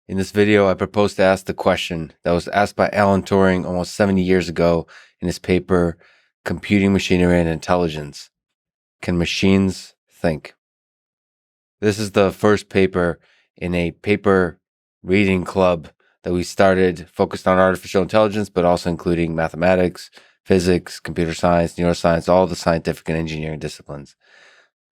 In this video, I propose to ask the question that was asked by Alan Turing almost 70 years ago in his paper, Computing Machinery and Intelligence. Can machines think? This is the first paper in a paper reading club that we started focused on artificial intelligence, but also including mathematics, physics, computer science, neuroscience, all the scientific and engineering disciplines.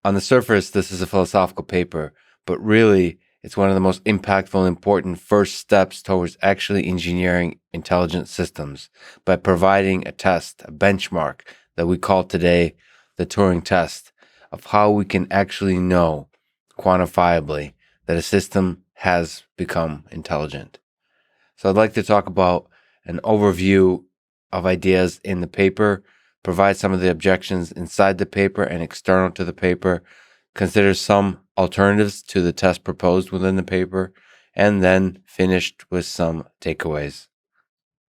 On the surface, this is a philosophical paper, but really, it's one of the most impactful and important first steps towards actually engineering intelligent systems by providing a test, a benchmark that we call today the Turing Test of how we can actually know quantifiably that a system has become intelligent. So I'd like to talk about an overview of ideas in the paper, provide some of the objections inside the paper and external to the paper, consider some alternatives to the test proposed within the paper, and then finished with some takeaways.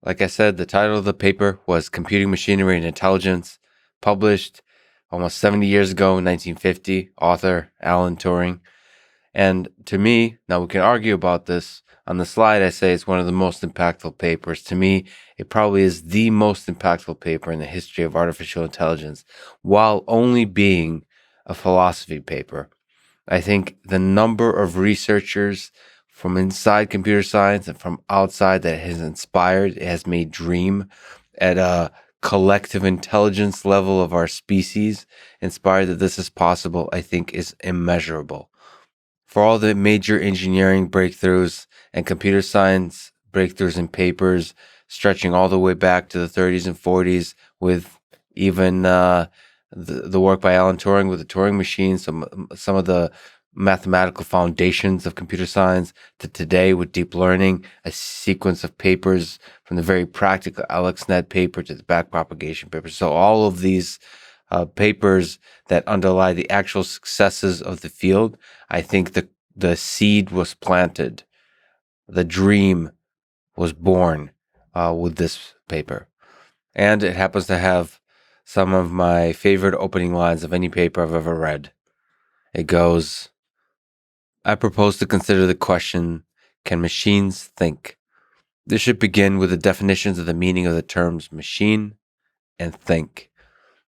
Like I said, the title of the paper was Computing Machinery and Intelligence, published almost 70 years ago in 1950, author Alan Turing. And to me, now we can argue about this, on the slide I say it's one of the most impactful papers. To me, it probably is the most impactful paper in the history of artificial intelligence, while only being a philosophy paper. I think the number of researchers from inside computer science and from outside that it has inspired, it has made dream at a collective intelligence level of our species, inspired that this is possible, I think is immeasurable. For all the major engineering breakthroughs and computer science breakthroughs in papers stretching all the way back to the 30s and 40s, with even the work by Alan Turing with the Turing machine, some of the mathematical foundations of computer science, to today with deep learning, a sequence of papers from the very practical AlexNet paper to the backpropagation paper. So all of these papers that underlie the actual successes of the field, I think the seed was planted, the dream was born with this paper. And it happens to have some of my favorite opening lines of any paper I've ever read. It goes, I propose to consider the question, can machines think? This should begin with the definitions of the meaning of the terms machine and think.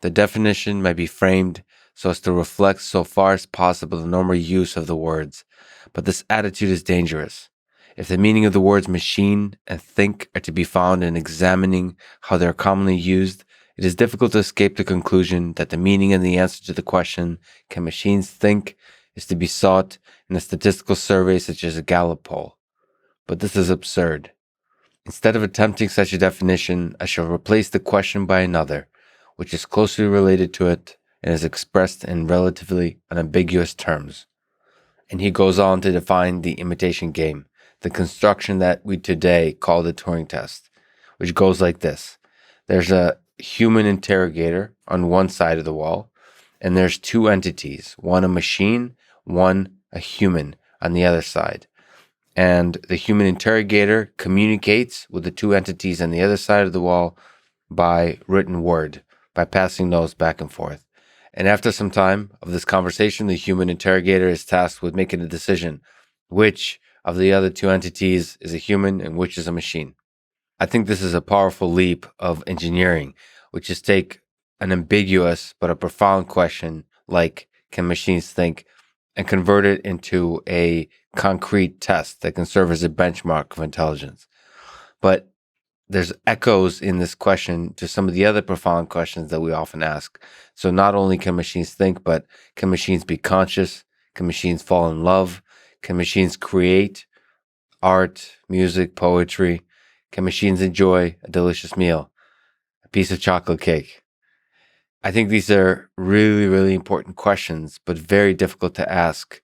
The definition may be framed so as to reflect so far as possible the normal use of the words, but this attitude is dangerous. If the meaning of the words machine and think are to be found in examining how they are commonly used, it is difficult to escape the conclusion that the meaning and the answer to the question, can machines think, is to be sought in a statistical survey such as a Gallup poll. But this is absurd. Instead of attempting such a definition, I shall replace the question by another, which is closely related to it and is expressed in relatively unambiguous terms. And he goes on to define the imitation game, the construction that we today call the Turing Test, which goes like this. There's a human interrogator on one side of the wall, and there's two entities, one a machine, one a human on the other side. And the human interrogator communicates with the two entities on the other side of the wall by written word, by passing those back and forth. And after some time of this conversation, the human interrogator is tasked with making a decision, which of the other two entities is a human and which is a machine. I think this is a powerful leap of engineering, which is take an ambiguous but a profound question like, can machines think, and convert it into a concrete test that can serve as a benchmark of intelligence. But there's echoes in this question to some of the other profound questions that we often ask. So not only can machines think, but can machines be conscious? Can machines fall in love? Can machines create art, music, poetry? Can machines enjoy a delicious meal, a piece of chocolate cake? I think these are really, really important questions, but very difficult to ask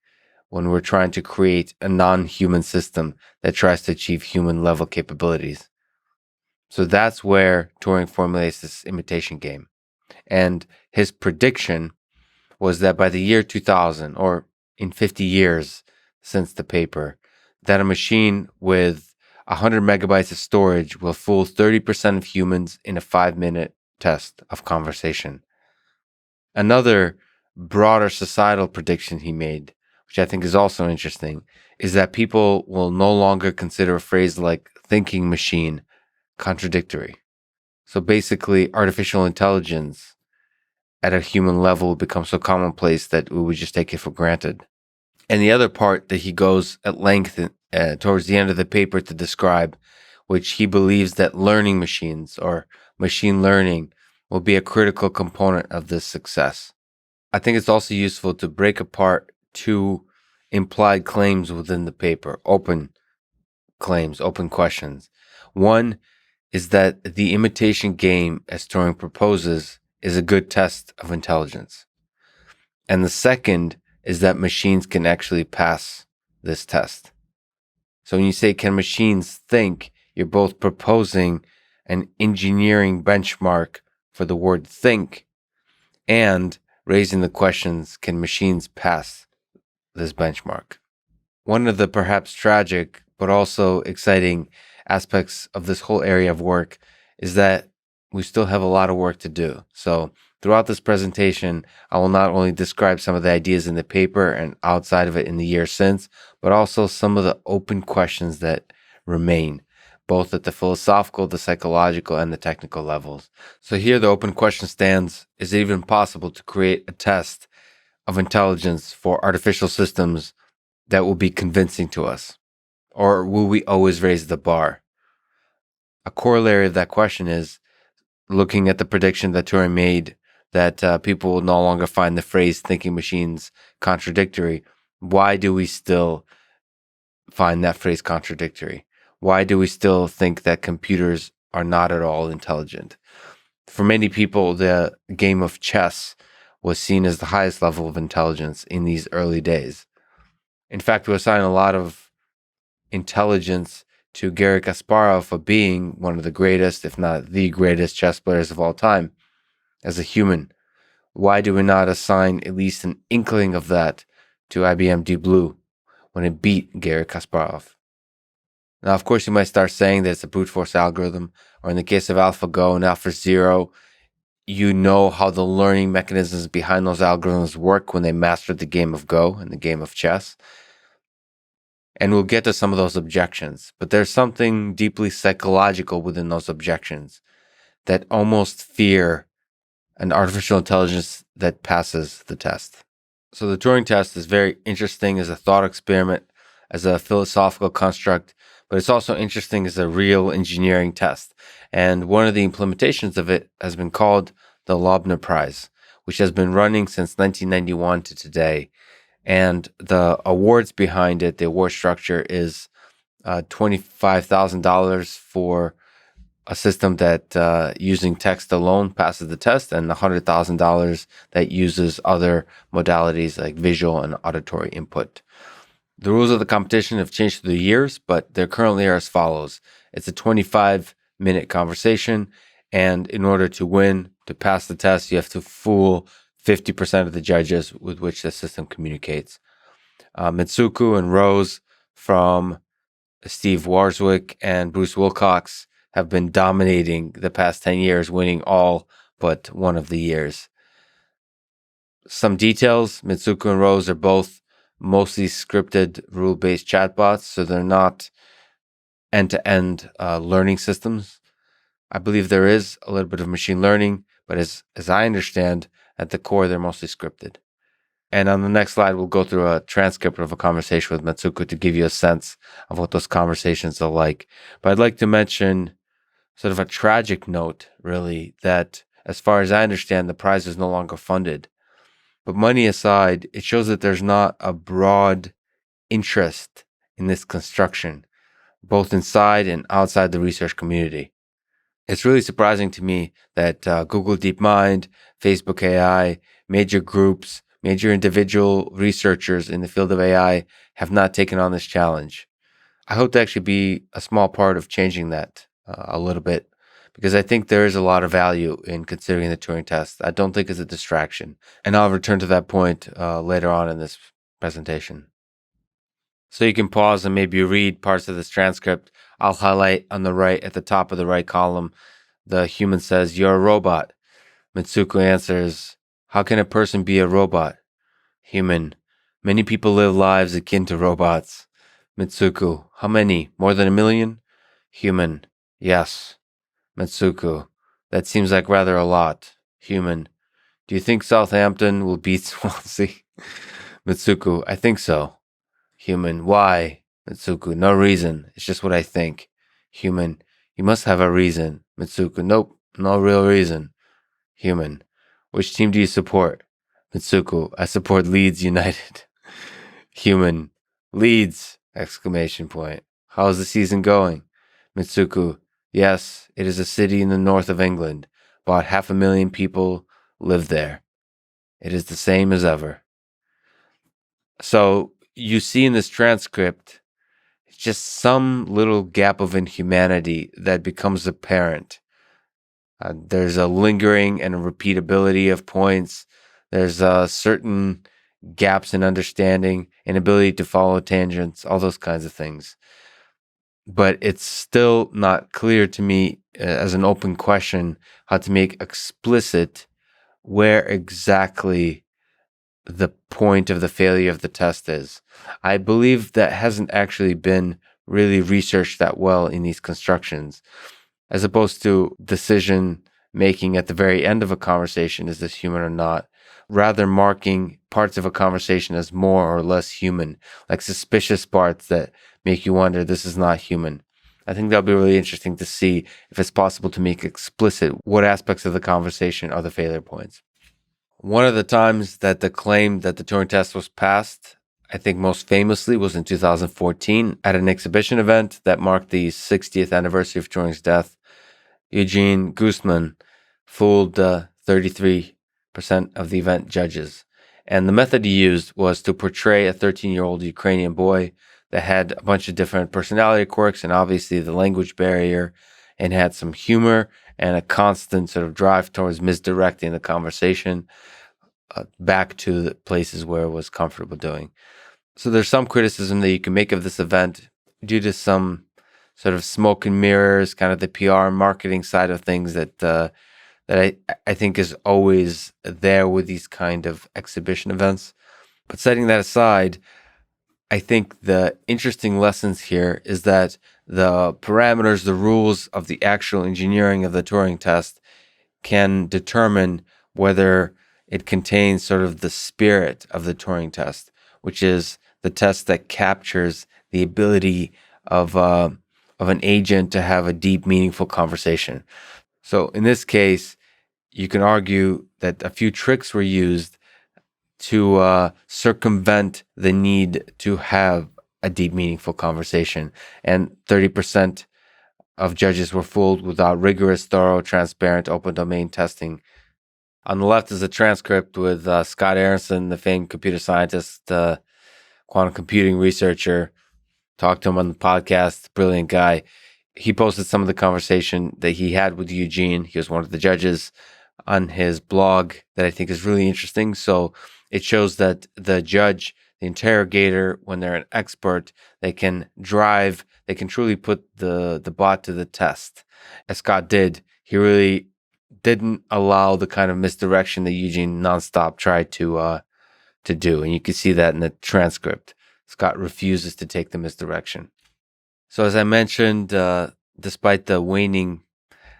when we're trying to create a non-human system that tries to achieve human-level capabilities. So that's where Turing formulates this imitation game. And his prediction was that by the year 2000, or in 50 years since the paper, that a machine with 100 megabytes of storage will fool 30% of humans in a 5-minute test of conversation. Another broader societal prediction he made which I think is also interesting, is that people will no longer consider a phrase like thinking machine contradictory. So basically, artificial intelligence at a human level becomes so commonplace that we would just take it for granted. And the other part that he goes at length towards the end of the paper to describe, which he believes that learning machines or machine learning will be a critical component of this success. I think it's also useful to break apart two implied claims within the paper, open claims, open questions. One is that the imitation game, as Turing proposes, is a good test of intelligence. And the second is that machines can actually pass this test. So when you say, can machines think, you're both proposing an engineering benchmark for the word think and raising the questions, can machines pass this benchmark? One of the perhaps tragic but also exciting aspects of this whole area of work is that we still have a lot of work to do. So throughout this presentation, I will not only describe some of the ideas in the paper and outside of it in the years since, but also some of the open questions that remain, both at the philosophical, the psychological, and the technical levels. So here the open question stands: is it even possible to create a test of intelligence for artificial systems that will be convincing to us? Or will we always raise the bar? A corollary of that question is looking at the prediction that Turing made that people will no longer find the phrase thinking machines contradictory. Why do we still find that phrase contradictory? Why do we still think that computers are not at all intelligent? For many people, the game of chess was seen as the highest level of intelligence in these early days. In fact, we assign a lot of intelligence to Garry Kasparov for being one of the greatest, if not the greatest, chess players of all time as a human. Why do we not assign at least an inkling of that to IBM Deep Blue when it beat Garry Kasparov? Now, of course, you might start saying that it's a brute force algorithm, or in the case of AlphaGo and AlphaZero, you know how the learning mechanisms behind those algorithms work when they mastered the game of Go and the game of chess. And we'll get to some of those objections, but there's something deeply psychological within those objections that almost fear an artificial intelligence that passes the test. So the Turing test is very interesting as a thought experiment, as a philosophical construct, but it's also interesting as a real engineering test. And one of the implementations of it has been called the Loebner Prize, which has been running since 1991 to today. And the awards behind it, the award structure is $25,000 for a system that using text alone passes the test, and $100,000 that uses other modalities like visual and auditory input. The rules of the competition have changed through the years, but they currently are as follows. It's a 25-minute conversation, and in order to win, to pass the test, you have to fool 50% of the judges with which the system communicates. Mitsuku and Rose from Steve Warswick and Bruce Wilcox have been dominating the past 10 years, winning all but one of the years. Some details: Mitsuku and Rose are both mostly scripted, rule-based chatbots, so they're not end-to-end learning systems. I believe there is a little bit of machine learning, but as I understand, at the core, they're mostly scripted. And on the next slide, we'll go through a transcript of a conversation with Mitsuku to give you a sense of what those conversations are like. But I'd like to mention sort of a tragic note, really, that as far as I understand, the prize is no longer funded. But money aside, it shows that there's not a broad interest in this construction, both inside and outside the research community. It's really surprising to me that Google DeepMind, Facebook AI, major groups, major individual researchers in the field of AI have not taken on this challenge. I hope to actually be a small part of changing that a little bit, because I think there is a lot of value in considering the Turing test. I don't think it's a distraction. And I'll return to that point later on in this presentation. So you can pause and maybe read parts of this transcript. I'll highlight on the right, at the top of the right column, the human says, "You're a robot." Mitsuku answers, "How can a person be a robot?" Human, Many people live lives akin to robots. Mitsuku, how many? More than 1 million? Human, yes. Mitsuku, that seems like rather a lot. Human, do you think Southampton will beat Swansea? Mitsuku, I think so. Human, why? Mitsuku, no reason. It's just what I think. Human, you must have a reason. Mitsuku, nope, no real reason. Human, which team do you support? Mitsuku, I support Leeds United. Human, Leeds! Exclamation point. How is the season going? Mitsuku, yes, it is a city in the north of England. About 500,000 people live there. It is the same as ever. So you see in this transcript just some little gap of inhumanity that becomes apparent. There's a lingering and a repeatability of points. There's certain gaps in understanding, inability to follow tangents, all those kinds of things. But it's still not clear to me as an open question how to make explicit where exactly the point of the failure of the test is. I believe that hasn't actually been really researched that well in these constructions, as opposed to decision making at the very end of a conversation, is this human or not, rather marking parts of a conversation as more or less human, like suspicious parts that make you wonder, this is not human. I think that'll be really interesting to see if it's possible to make explicit what aspects of the conversation are the failure points. One of the times that the claim that the Turing test was passed, I think most famously, was in 2014 at an exhibition event that marked the 60th anniversary of Turing's death. Eugene Goostman fooled 33% of the event judges. And the method he used was to portray a 13-year-old Ukrainian boy that had a bunch of different personality quirks and obviously the language barrier, and had some humor and a constant sort of drive towards misdirecting the conversation back to the places where it was comfortable doing. So there's some criticism that you can make of this event due to some sort of smoke and mirrors, kind of the PR and marketing side of things that I think is always there with these kind of exhibition events. But setting that aside, I think the interesting lessons here is that the parameters, the rules of the actual engineering of the Turing test can determine whether it contains sort of the spirit of the Turing test, which is the test that captures the ability of an agent to have a deep, meaningful conversation. So in this case, you can argue that a few tricks were used to circumvent the need to have a deep, meaningful conversation. And 30% of judges were fooled without rigorous, thorough, transparent, open domain testing. On the left is a transcript with Scott Aronson, the famed computer scientist, quantum computing researcher. Talked to him on the podcast, brilliant guy. He posted some of the conversation that he had with Eugene. He was one of the judges on his blog that I think is really interesting. So it shows that the judge, the interrogator, when they're an expert, they can truly put the bot to the test. As Scott did, he really didn't allow the kind of misdirection that Eugene nonstop tried to do. And you can see that in the transcript. Scott refuses to take the misdirection. So as I mentioned, despite the waning,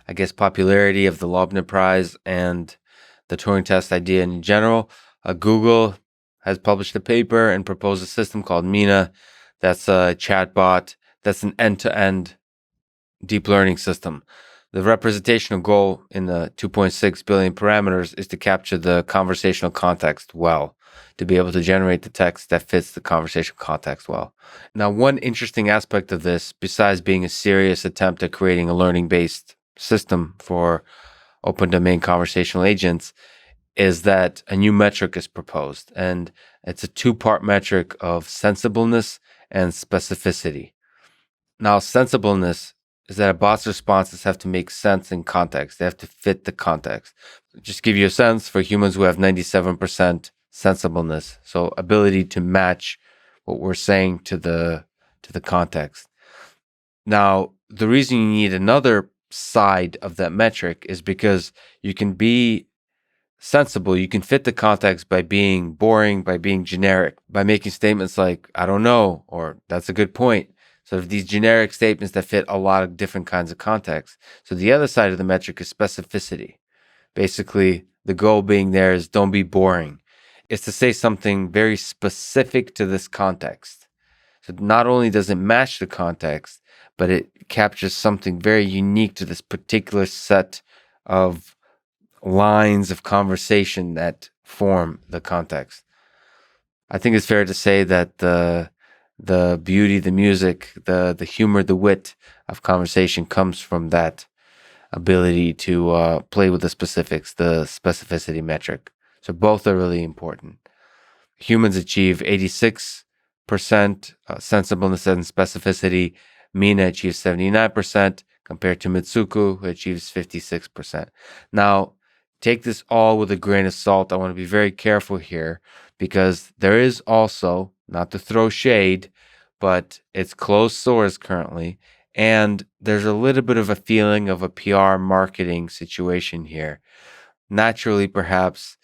I guess, popularity of the Loebner Prize and the Turing test idea in general, Google has published a paper and proposed a system called Meena. That's a chatbot. That's an end-to-end deep learning system. The representational goal in the 2.6 billion parameters is to capture the conversational context well, to be able to generate the text that fits the conversational context well. Now, one interesting aspect of this, besides being a serious attempt at creating a learning-based system for open domain conversational agents, is that a new metric is proposed. And it's a two-part metric of sensibleness and specificity. Now, sensibleness is that a bot's responses have to make sense in context. They have to fit the context. Just give you a sense, for humans who have 97% sensibleness, so ability to match what we're saying to the context. Now, the reason you need another side of that metric is because you can be sensible. You can fit the context by being boring, by being generic, by making statements like, I don't know, or that's a good point. So these generic statements that fit a lot of different kinds of contexts. So the other side of the metric is specificity. Basically, the goal being there is don't be boring. It's to say something very specific to this context. So not only does it match the context, but it captures something very unique to this particular set of lines of conversation that form the context. I think it's fair to say that the beauty, the music, the humor, the wit of conversation comes from that ability to play with the specifics, the specificity metric. So both are really important. Humans achieve 86% sensibleness and specificity. Meena achieves 79% compared to Mitsuku, who achieves 56%. Now, take this all with a grain of salt. I want to be very careful here because there is also, not to throw shade, but it's closed source currently. And there's a little bit of a feeling of a PR marketing situation here. Naturally, perhaps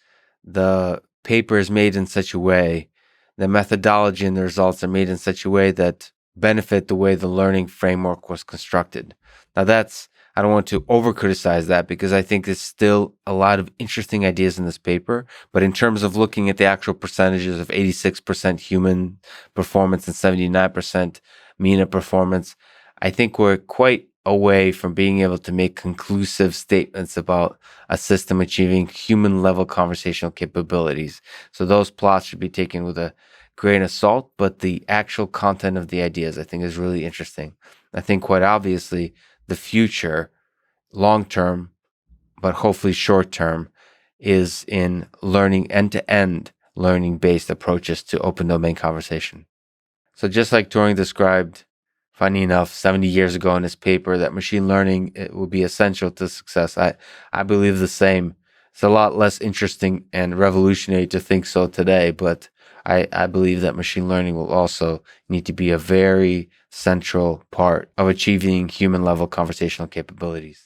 the paper is made in such a way, the methodology and the results are made in such a way that benefit the way the learning framework was constructed. Now I don't want to over criticize that because I think there's still a lot of interesting ideas in this paper. But in terms of looking at the actual percentages of 86% human performance and 79% Meena performance, I think we're quite away from being able to make conclusive statements about a system achieving human level conversational capabilities. So those plots should be taken with a grain of salt, but the actual content of the ideas I think is really interesting. I think quite obviously the future, long-term, but hopefully short-term, is in learning end-to-end learning-based approaches to open domain conversation. So just like Turing described, funny enough, 70 years ago in his paper that machine learning it will be essential to success, I believe the same. It's a lot less interesting and revolutionary to think so today, but I believe that machine learning will also need to be a very central part of achieving human level conversational capabilities.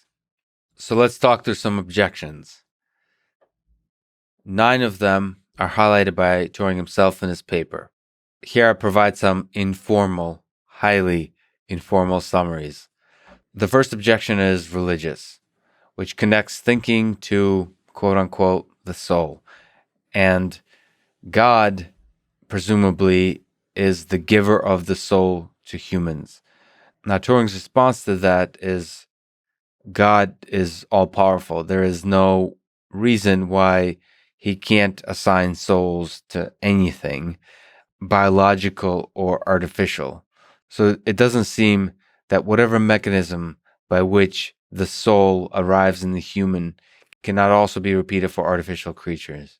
So let's talk through some objections. 9 of them are highlighted by Turing himself in his paper. Here I provide some informal, highly informal summaries. The first objection is religious, which connects thinking to, quote unquote, the soul. And God, presumably, is the giver of the soul to humans. Now, Turing's response to that is God is all powerful. There is no reason why he can't assign souls to anything, biological or artificial. So it doesn't seem that whatever mechanism by which the soul arrives in the human cannot also be repeated for artificial creatures.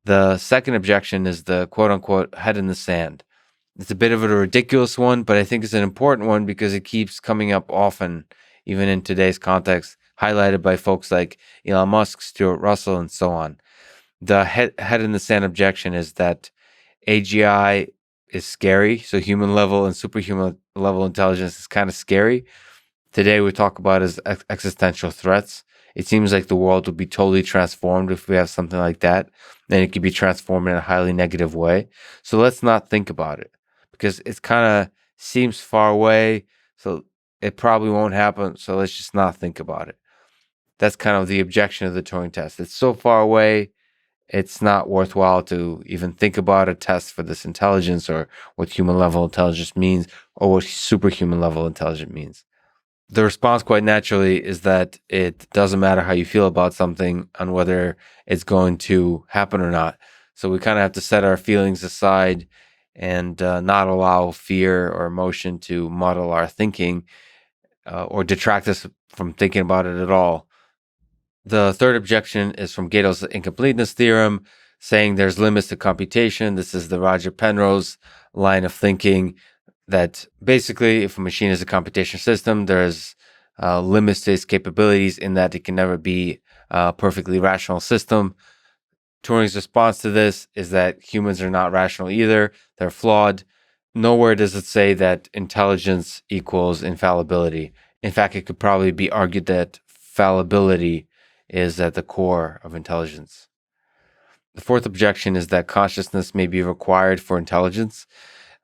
The second objection is the quote unquote head in the sand. It's a bit of a ridiculous one, but I think it's an important one because it keeps coming up often, even in today's context, highlighted by folks like Elon Musk, Stuart Russell, and so on. The head in the sand objection is that AGI is scary, so human level and superhuman level intelligence is kind of scary. Today we talk about as existential threats. It seems like the world would be totally transformed if we have something like that, and it could be transformed in a highly negative way. So let's not think about it because it kind of seems far away, so it probably won't happen, so let's just not think about it. That's kind of the objection of the Turing test. It's so far away, it's not worthwhile to even think about a test for this intelligence or what human level intelligence means or what superhuman level intelligence means. The response quite naturally is that it doesn't matter how you feel about something and whether it's going to happen or not. So we kind of have to set our feelings aside and not allow fear or emotion to muddle our thinking or detract us from thinking about it at all. The third objection is from Godel's Incompleteness Theorem, saying there's limits to computation. This is the Roger Penrose line of thinking that basically if a machine is a computation system, there's limits to its capabilities in that it can never be a perfectly rational system. Turing's response to this is that humans are not rational either. They're flawed. Nowhere does it say that intelligence equals infallibility. In fact, it could probably be argued that fallibility is at the core of intelligence. The fourth objection is that consciousness may be required for intelligence.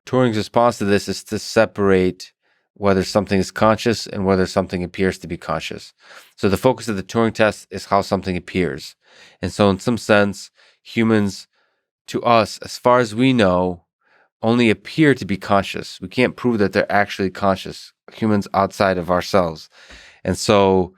Turing's response to this is to separate whether something is conscious and whether something appears to be conscious. So the focus of the Turing test is how something appears. And so in some sense, humans, to us, as far as we know, only appear to be conscious. We can't prove that they're actually conscious, humans outside of ourselves. And so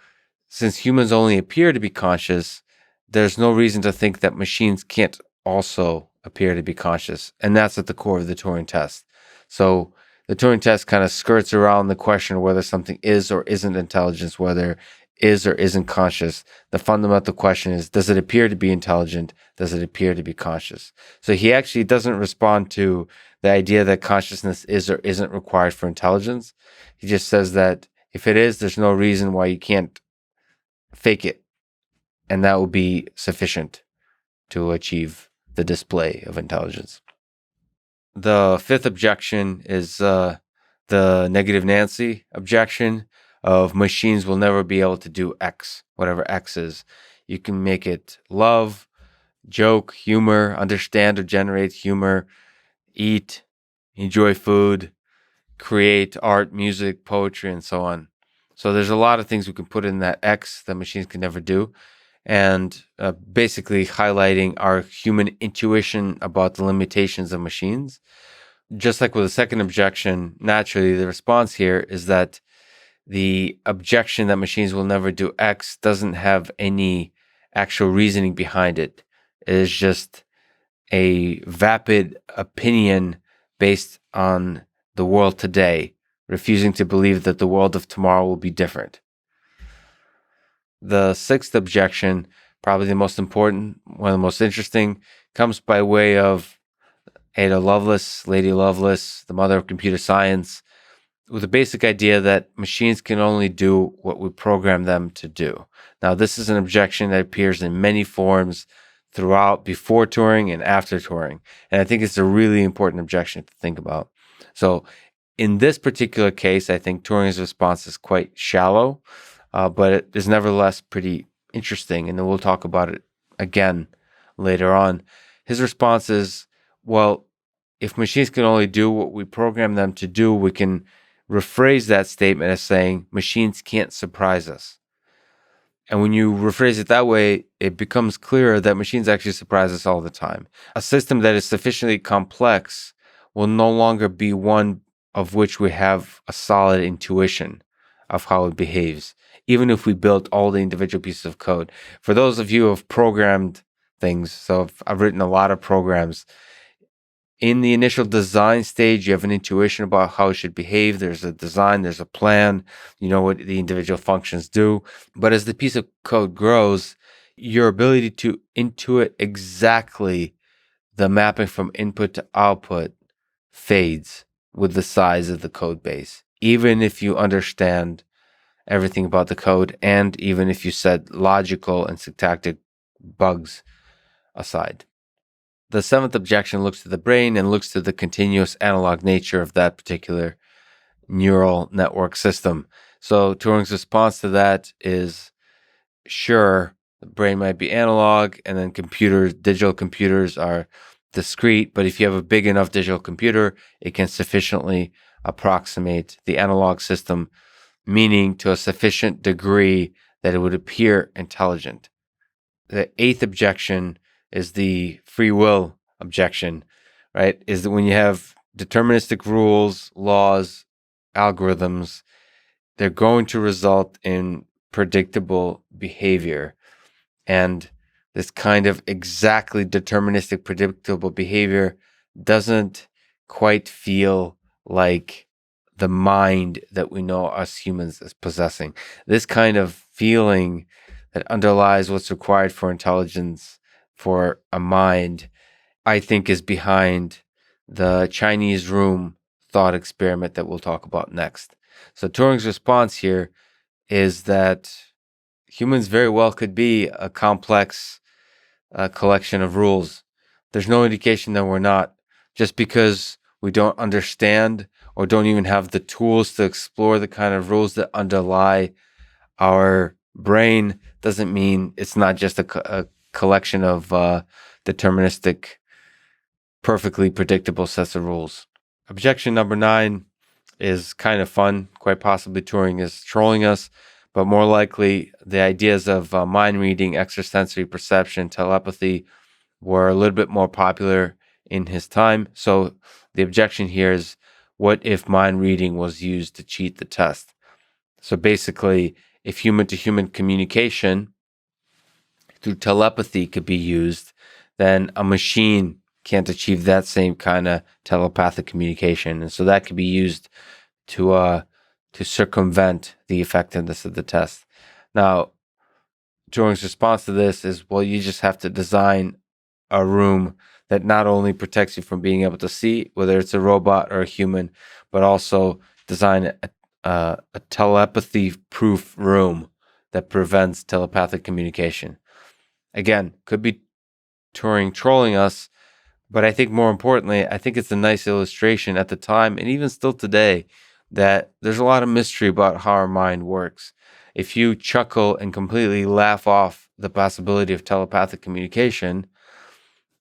since humans only appear to be conscious, there's no reason to think that machines can't also appear to be conscious. And that's at the core of the Turing test. So the Turing test kind of skirts around the question of whether something is or isn't intelligence, whether is or isn't conscious. The fundamental question is, does it appear to be intelligent? Does it appear to be conscious? So he actually doesn't respond to the idea that consciousness is or isn't required for intelligence. He just says that if it is, there's no reason why you can't fake it. And that will be sufficient to achieve the display of intelligence. The fifth objection is the negative Nancy objection of machines will never be able to do X, whatever X is. You can make it love, joke, humor, understand or generate humor, eat, enjoy food, create art, music, poetry, and so on. So there's a lot of things we can put in that X that machines can never do. And basically highlighting our human intuition about the limitations of machines. Just like with the second objection, naturally the response here is that the objection that machines will never do X doesn't have any actual reasoning behind it. It is just a vapid opinion based on the world today, refusing to believe that the world of tomorrow will be different. The sixth objection, probably the most important, one of the most interesting, comes by way of Ada Lovelace, Lady Lovelace, the mother of computer science, with the basic idea that machines can only do what we program them to do. Now, this is an objection that appears in many forms throughout, before Turing and after Turing. And I think it's a really important objection to think about. So in this particular case, I think Turing's response is quite shallow. But it is nevertheless pretty interesting, and then we'll talk about it again later on. His response is, well, if machines can only do what we program them to do, we can rephrase that statement as saying machines can't surprise us. And when you rephrase it that way, it becomes clearer that machines actually surprise us all the time. A system that is sufficiently complex will no longer be one of which we have a solid intuition of how it behaves, even if we built all the individual pieces of code. For those of you who have programmed things, so I've written a lot of programs, in the initial design stage, you have an intuition about how it should behave. There's a design, there's a plan, you know what the individual functions do. But as the piece of code grows, your ability to intuit exactly the mapping from input to output fades with the size of the code base, even if you understand everything about the code, and even if you set logical and syntactic bugs aside. The seventh objection looks to the brain and looks to the continuous analog nature of that particular neural network system. So Turing's response to that is, sure, the brain might be analog, and then digital computers are discrete, but if you have a big enough digital computer, it can sufficiently approximate the analog system, meaning to a sufficient degree that it would appear intelligent. The eighth objection is the free will objection, right? Is that when you have deterministic rules, laws, algorithms, they're going to result in predictable behavior. And this kind of exactly deterministic, predictable behavior doesn't quite feel like the mind that we know us humans as possessing. This kind of feeling that underlies what's required for intelligence, for a mind, I think is behind the Chinese room thought experiment that we'll talk about next. So Turing's response here is that humans very well could be a complex collection of rules. There's no indication that we're not, just because we don't understand or don't even have the tools to explore the kind of rules that underlie our brain doesn't mean it's not just a collection of deterministic, perfectly predictable sets of rules. Objection number 9 is kind of fun. Quite possibly Turing is trolling us, but more likely the ideas of mind reading, extrasensory perception, telepathy were a little bit more popular in his time. So the objection here is, what if mind reading was used to cheat the test? So basically, if human-to-human communication through telepathy could be used, then a machine can't achieve that same kind of telepathic communication. And so that could be used to circumvent the effectiveness of the test. Now, Turing's response to this is, well, you just have to design a room that not only protects you from being able to see, whether it's a robot or a human, but also design a telepathy-proof room that prevents telepathic communication. Again, could be Turing trolling us, but I think more importantly, I think it's a nice illustration at the time, and even still today, that there's a lot of mystery about how our mind works. If you chuckle and completely laugh off the possibility of telepathic communication,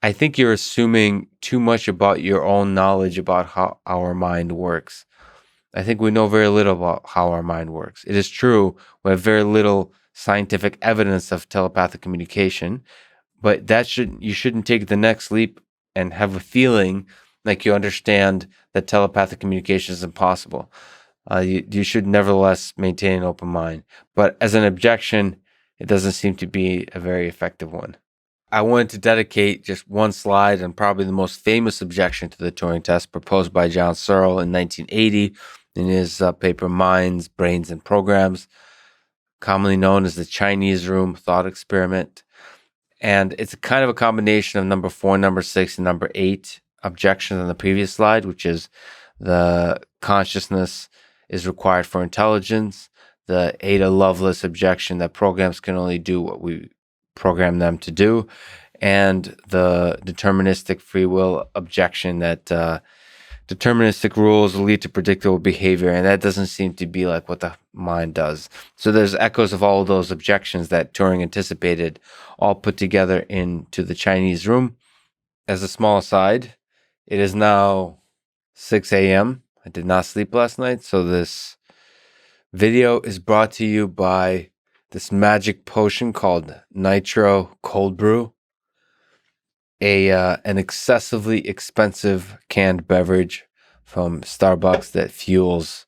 I think you're assuming too much about your own knowledge about how our mind works. I think we know very little about how our mind works. It is true, we have very little scientific evidence of telepathic communication, but you shouldn't take the next leap and have a feeling like you understand that telepathic communication is impossible. You should nevertheless maintain an open mind. But as an objection, it doesn't seem to be a very effective one. I wanted to dedicate just one slide and probably the most famous objection to the Turing test proposed by John Searle in 1980 in his paper Minds, Brains, and Programs, commonly known as the Chinese room thought experiment. And it's kind of a combination of number 4, number 6, and number 8 objections on the previous slide, which is the consciousness is required for intelligence, the Ada Lovelace objection that programs can only do what we program them to do, and the deterministic free will objection that deterministic rules lead to predictable behavior, and that doesn't seem to be like what the mind does. So there's echoes of all of those objections that Turing anticipated, all put together into the Chinese room. As a small aside, it is now 6 a.m. I did not sleep last night, so this video is brought to you by this magic potion called Nitro Cold Brew, an excessively expensive canned beverage from Starbucks that fuels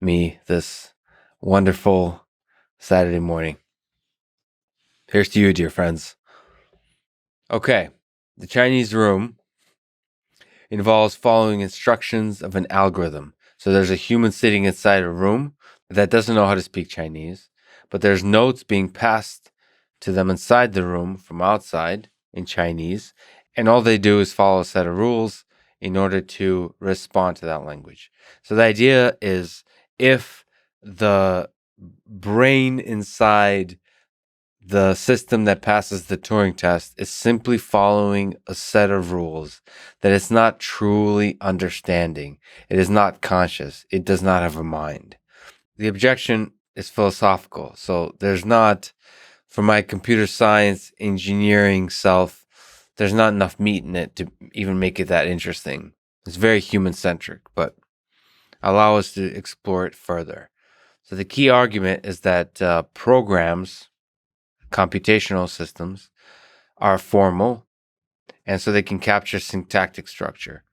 me this wonderful Saturday morning. Here's to you, dear friends. Okay, the Chinese room involves following instructions of an algorithm. So there's a human sitting inside a room that doesn't know how to speak Chinese, but there's notes being passed to them inside the room from outside in Chinese, and all they do is follow a set of rules in order to respond to that language. So the idea is, if the brain inside the system that passes the Turing test is simply following a set of rules that it's not truly understanding, it is not conscious, it does not have a mind. The objection is philosophical, so there's not, for my computer science engineering self, there's not enough meat in it to even make it that interesting. It's very human-centric, but allow us to explore it further. So the key argument is that programs, computational systems, are formal, and so they can capture syntactic structure.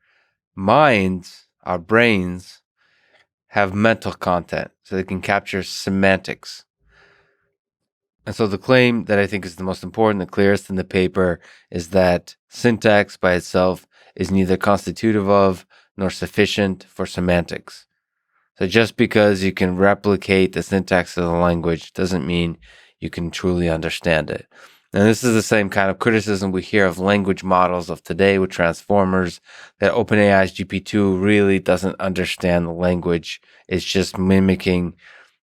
Minds, our brains, have mental content, so they can capture semantics. And so the claim that I think is the most important, the clearest in the paper, is that syntax by itself is neither constitutive of nor sufficient for semantics. So just because you can replicate the syntax of the language doesn't mean you can truly understand it. And this is the same kind of criticism we hear of language models of today with transformers, that OpenAI's GP2 really doesn't understand the language. It's just mimicking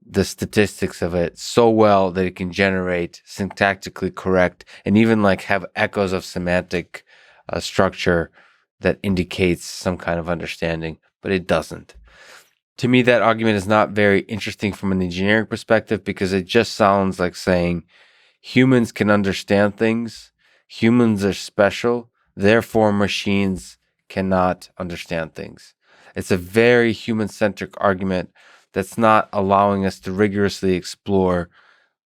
the statistics of it so well that it can generate syntactically correct and even like have echoes of semantic structure that indicates some kind of understanding, but it doesn't. To me, that argument is not very interesting from an engineering perspective because it just sounds like saying humans can understand things, humans are special, therefore machines cannot understand things. It's a very human-centric argument that's not allowing us to rigorously explore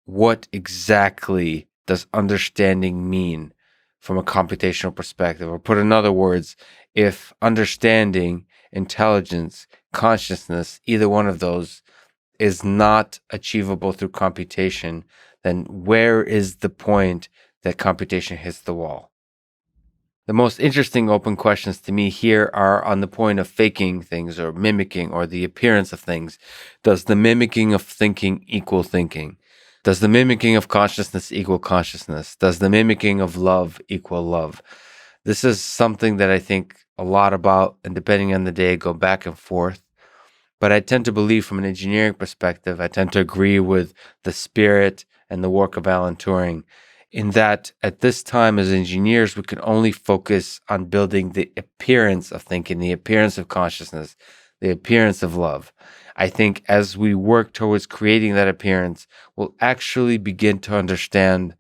what exactly does understanding mean from a computational perspective. Or put in other words, if understanding, intelligence, consciousness, either one of those is not achievable through computation, then where is the point that computation hits the wall? The most interesting open questions to me here are on the point of faking things or mimicking or the appearance of things. Does the mimicking of thinking equal thinking? Does the mimicking of consciousness equal consciousness? Does the mimicking of love equal love? This is something that I think a lot about, and depending on the day, go back and forth. But I tend to believe from an engineering perspective, I tend to agree with the spirit and the work of Alan Turing in that at this time as engineers, we can only focus on building the appearance of thinking, the appearance of consciousness, the appearance of love. I think as we work towards creating that appearance, we'll actually begin to understand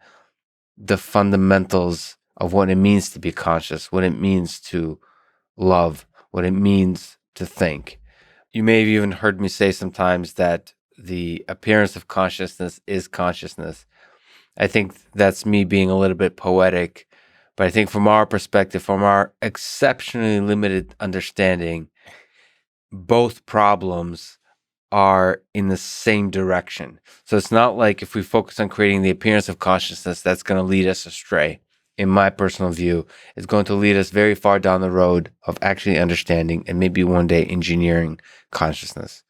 the fundamentals of what it means to be conscious, what it means to love, what it means to think. You may have even heard me say sometimes that the appearance of consciousness is consciousness. I think that's me being a little bit poetic, but I think from our perspective, from our exceptionally limited understanding, both problems are in the same direction. So it's not like if we focus on creating the appearance of consciousness, that's going to lead us astray. In my personal view, it's going to lead us very far down the road of actually understanding and maybe one day engineering consciousness.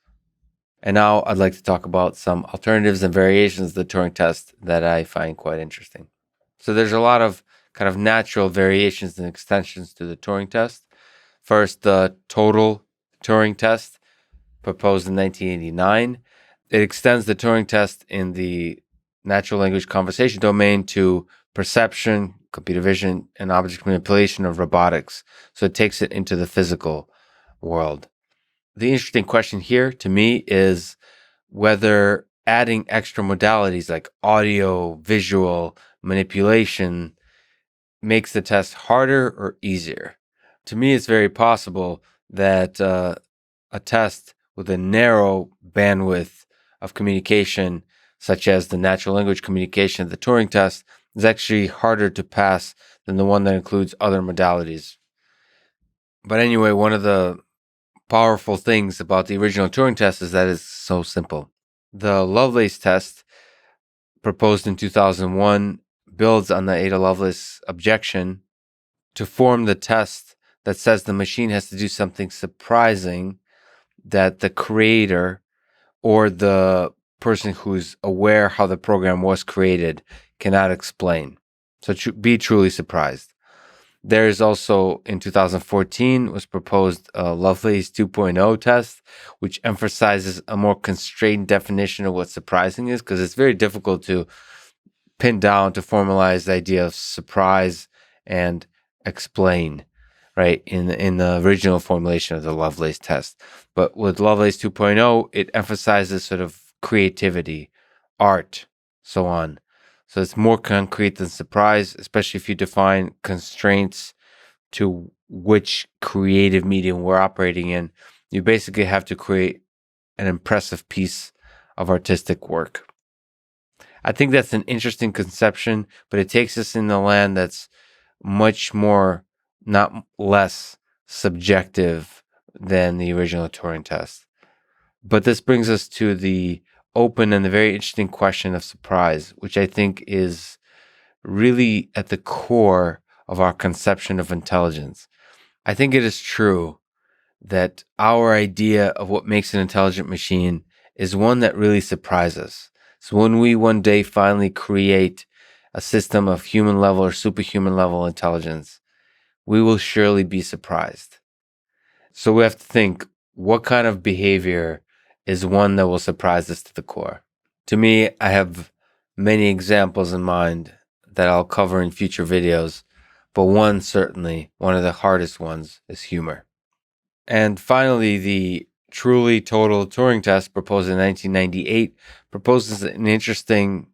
And now I'd like to talk about some alternatives and variations of the Turing test that I find quite interesting. So there's a lot of kind of natural variations and extensions to the Turing test. First, the total Turing test, proposed in 1989. It extends the Turing test in the natural language conversation domain to perception, computer vision, and object manipulation of robotics. So it takes it into the physical world. The interesting question here to me is whether adding extra modalities like audio, visual, manipulation makes the test harder or easier. To me, it's very possible that a test with a narrow bandwidth of communication, such as the natural language communication of the Turing test, is actually harder to pass than the one that includes other modalities. But anyway, one of the powerful things about the original Turing test is that it's so simple. The Lovelace test, proposed in 2001, builds on the Ada Lovelace objection to form the test that says the machine has to do something surprising that the creator or the person who's aware how the program was created cannot explain. So be truly surprised. There is also, in 2014, was proposed a Lovelace 2.0 test, which emphasizes a more constrained definition of what surprising is, because it's very difficult to pin down, to formalize the idea of surprise and explain, right, in the original formulation of the Lovelace test. But with Lovelace 2.0, it emphasizes sort of creativity, art, so on. So it's more concrete than surprise, especially if you define constraints to which creative medium we're operating in. You basically have to create an impressive piece of artistic work. I think that's an interesting conception, but it takes us in the land that's much more, not less, subjective than the original Turing test. But this brings us to the open and the very interesting question of surprise, which I think is really at the core of our conception of intelligence. I think it is true that our idea of what makes an intelligent machine is one that really surprises us. So when we one day finally create a system of human level or superhuman level intelligence, we will surely be surprised. So we have to think, what kind of behavior is one that will surprise us to the core? To me, I have many examples in mind that I'll cover in future videos, but one of the hardest ones, is humor. And finally, the truly total Turing test proposed in 1998 proposes an interesting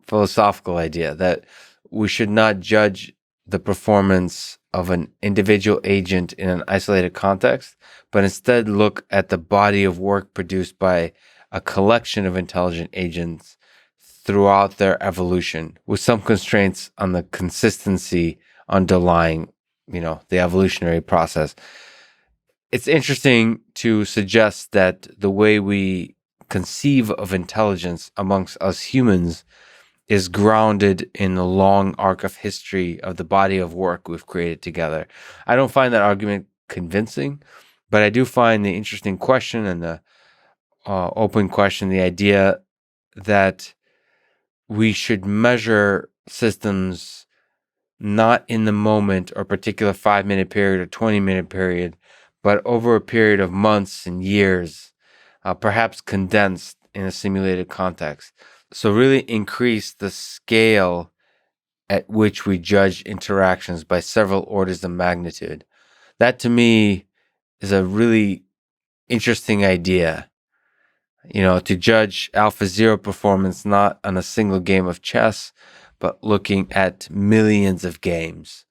philosophical idea that we should not judge the performance of an individual agent in an isolated context, but instead look at the body of work produced by a collection of intelligent agents throughout their evolution, with some constraints on the consistency underlying, the evolutionary process. It's interesting to suggest that the way we conceive of intelligence amongst us humans is grounded in the long arc of history of the body of work we've created together. I don't find that argument convincing, but I do find the interesting question and the open question, the idea that we should measure systems not in the moment or particular 5-minute period or 20-minute period, but over a period of months and years, perhaps condensed in a simulated context. So really increase the scale at which we judge interactions by several orders of magnitude. That to me is a really interesting idea. To judge AlphaZero performance not on a single game of chess, but looking at millions of games,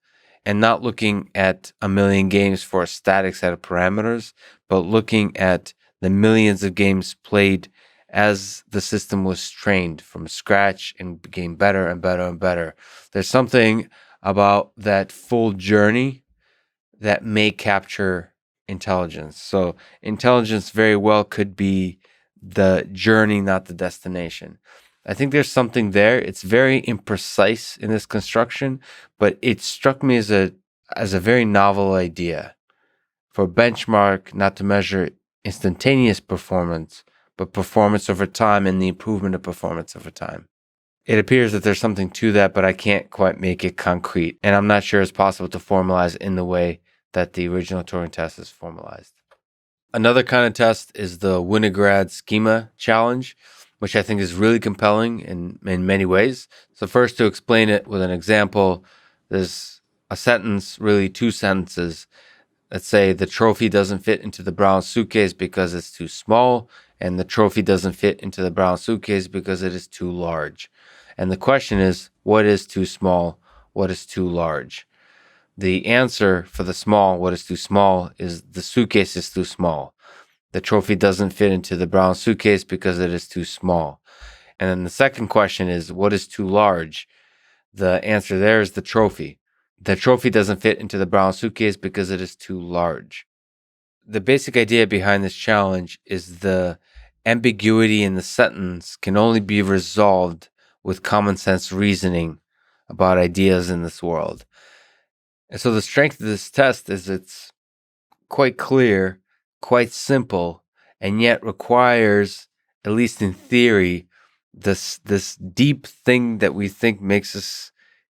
and not looking at a million games for a static set of parameters, but looking at the millions of games played as the system was trained from scratch and became better and better and better. There's something about that full journey that may capture intelligence. So intelligence very well could be the journey, not the destination. I think there's something there. It's very imprecise in this construction, but it struck me as a very novel idea for a benchmark, not to measure instantaneous performance, but performance over time and the improvement of performance over time. It appears that there's something to that, but I can't quite make it concrete, and I'm not sure it's possible to formalize in the way that the original Turing test is formalized. Another kind of test is the Winograd Schema challenge, which I think is really compelling in many ways. So first, to explain it with an example, there's a sentence, really two sentences. Let's say the trophy doesn't fit into the brown suitcase because it's too small, and the trophy doesn't fit into the brown suitcase because it is too large. And the question is, what is too small? What is too large? The answer for the small, what is too small, is the suitcase is too small. The trophy doesn't fit into the brown suitcase because it is too small. And then the second question is, what is too large? The answer there is the trophy. The trophy doesn't fit into the brown suitcase because it is too large. The basic idea behind this challenge is the ambiguity in the sentence can only be resolved with common sense reasoning about ideas in this world. And so the strength of this test is it's quite clear, quite simple, and yet requires, at least in theory, this deep thing that we think makes us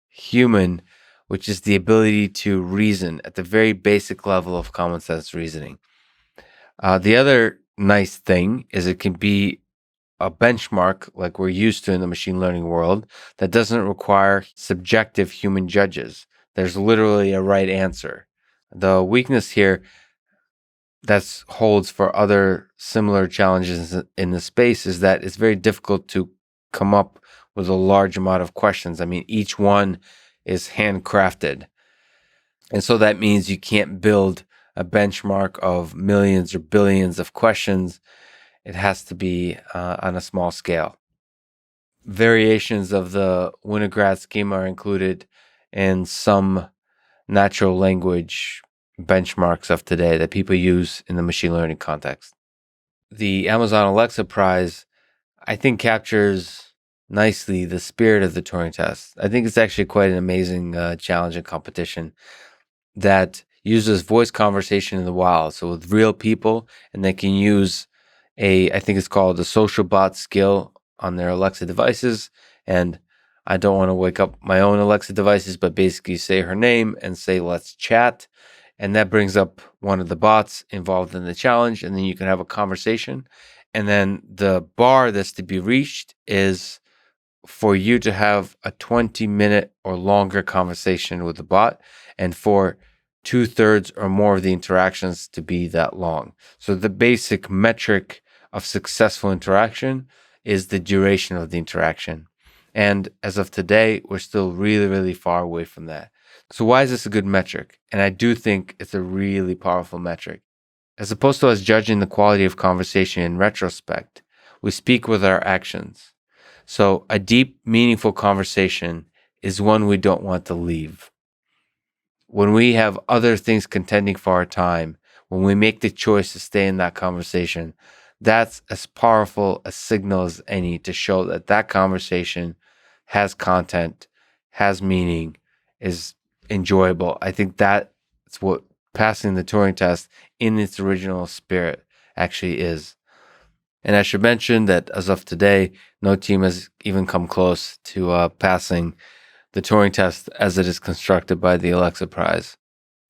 human, which is the ability to reason at the very basic level of common sense reasoning. The other nice thing is it can be a benchmark like we're used to in the machine learning world that doesn't require subjective human judges. There's literally a right answer. The weakness here that holds for other similar challenges in the space is that it's very difficult to come up with a large amount of questions. I mean, each one is handcrafted. And so that means you can't build a benchmark of millions or billions of questions. It has to be on a small scale. Variations of the Winograd schema are included in some natural language benchmarks of today that people use in the machine learning context. The Amazon Alexa Prize, I think, captures nicely the spirit of the Turing test. I think it's actually quite an amazing challenge and competition that uses voice conversation in the wild, so with real people, and they can use I think it's called the social bot skill on their Alexa devices. And I don't want to wake up my own Alexa devices, but basically say her name and say, let's chat. And that brings up one of the bots involved in the challenge. And then you can have a conversation. And then the bar that's to be reached is for you to have a 20-minute or longer conversation with the bot. And for 2/3 or more of the interactions to be that long. So the basic metric of successful interaction is the duration of the interaction. And as of today, we're still really, really far away from that. So why is this a good metric? And I do think it's a really powerful metric. As opposed to us judging the quality of conversation in retrospect, we speak with our actions. So a deep, meaningful conversation is one we don't want to leave. When we have other things contending for our time, when we make the choice to stay in that conversation, that's as powerful a signal as any to show that that conversation has content, has meaning, is enjoyable. I think that's what passing the Turing test in its original spirit actually is. And I should mention that as of today, no team has even come close to passing the Turing test as it is constructed by the Loebner Prize.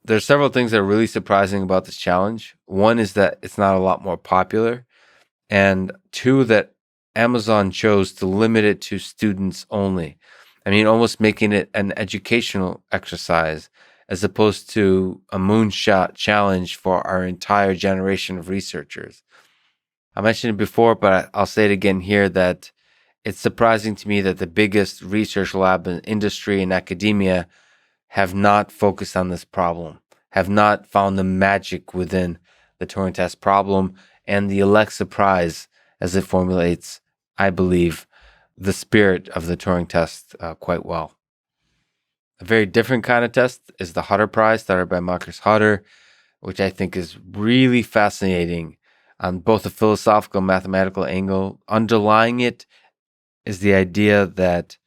There's several things that are really surprising about this challenge. One is that it's not a lot more popular. And two, that Amazon chose to limit it to students only. I mean, almost making it an educational exercise as opposed to a moonshot challenge for our entire generation of researchers. I mentioned it before, but I'll say it again here that it's surprising to me that the biggest research lab in industry and academia have not focused on this problem, have not found the magic within the Turing test problem and the Alexa Prize as it formulates, I believe, the spirit of the Turing test quite well. A very different kind of test is the Hutter Prize, started by Marcus Hutter, which I think is really fascinating on both a philosophical and mathematical angle. Underlying it is the idea that